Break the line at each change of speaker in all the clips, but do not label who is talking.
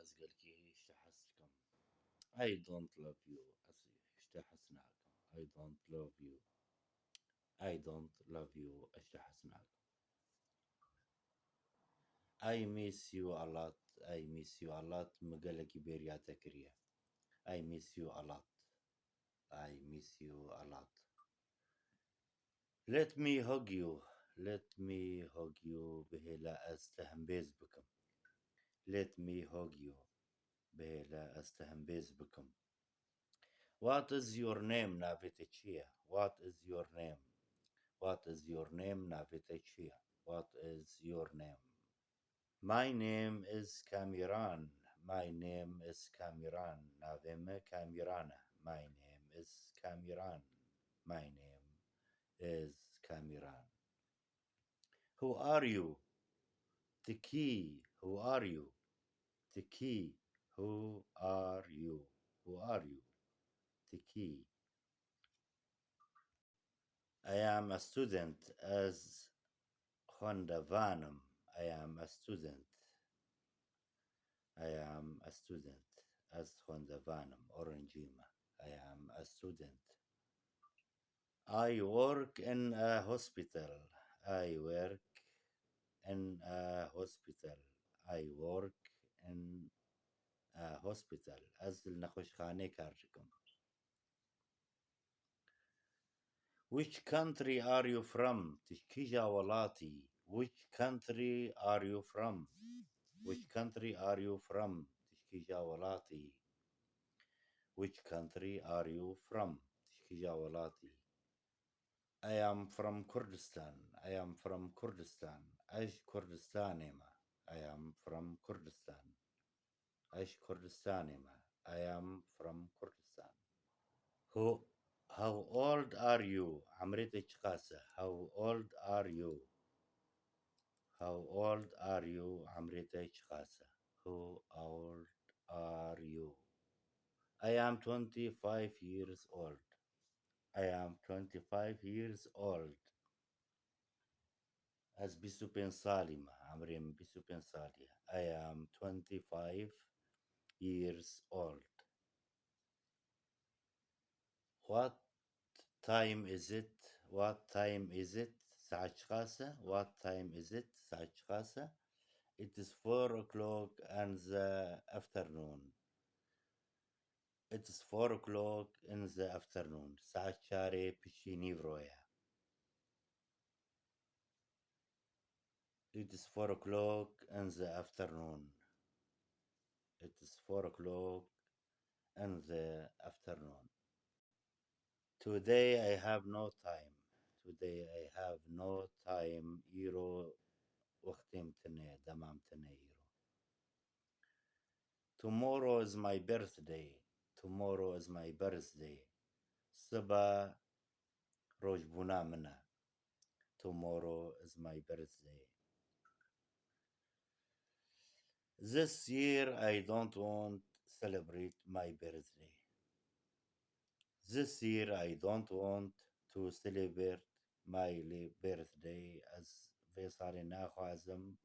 أزقلكي اشتحسكم. I don't love you. اشتحسناكم. I don't love you. I don't love you. اشتحسناكم. I miss you a lot. I miss you a lot. مقالكي بيريا تكريا. I miss you a lot. I miss you a lot. Let me hug you. Let me hug you. بهلا أستهمبز بكم. Let me hug you. بهلا أستهمبز بكم. What is your name, Navitechia? What is your name? What is your name, Navitechia? What is your name? My name is Kamiran. My name is Kamiran. Naveme Kamirana. My name is Kamiran. My name is Kamiran. Who are you? Tiki. Who are you? Tiki. Who are you? Who are you? Tiki. I am a student as Honda Vanum. I am a student. I am a student as Honda Vanum. Orangima. I am a student. I work in a hospital. I work in a hospital. I work in a hospital. از نخوشخانه کارجکم. Which country are you from? تشكيجا ولاتي. Which country are you from? Which country are you from? تشكيجا ولاتي. Which country are you from? تشكيجا ولاتي. I am from Kurdistan. I am from Kurdistan. أيش كردستاني ما. I am from Kurdistan. أيش كردستاني ما. I am from Kurdistan. How old are you? عمريتك قاسة. How old are you? How old are you? عمريتك قاسة. How old are you? I am 25 years old. I am 25 years old. As bisu pensalima. عمري bisu pensalia. I am 25 years old. What time is it? What time is it? ساعة شقاسة. What time is it? ساعة شقاسة. It is 4 o'clock in the afternoon. It is 4 o'clock in the afternoon. ساعة شاري بشيني برويا. It is 4 o'clock in the afternoon. It is 4 o'clock in the afternoon. Today I have no time. Today I have no time. إيرو وقتمتني دمامتني إيرو. Tomorrow is my birthday. Tomorrow is my birthday. صبا روجبونا منا. Tomorrow is my birthday. This year I don't want to celebrate my birthday. This year I don't want to celebrate my birthday as فيصالي ناخو عزم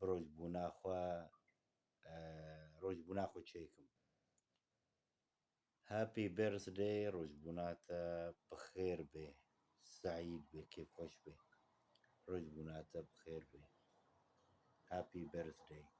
بروج بوناخو روج بوناخو تشيكم. Happy birthday روج بوناتا بخير به سعيد به كيف خوش به روج بوناتا بخير به. Happy birthday.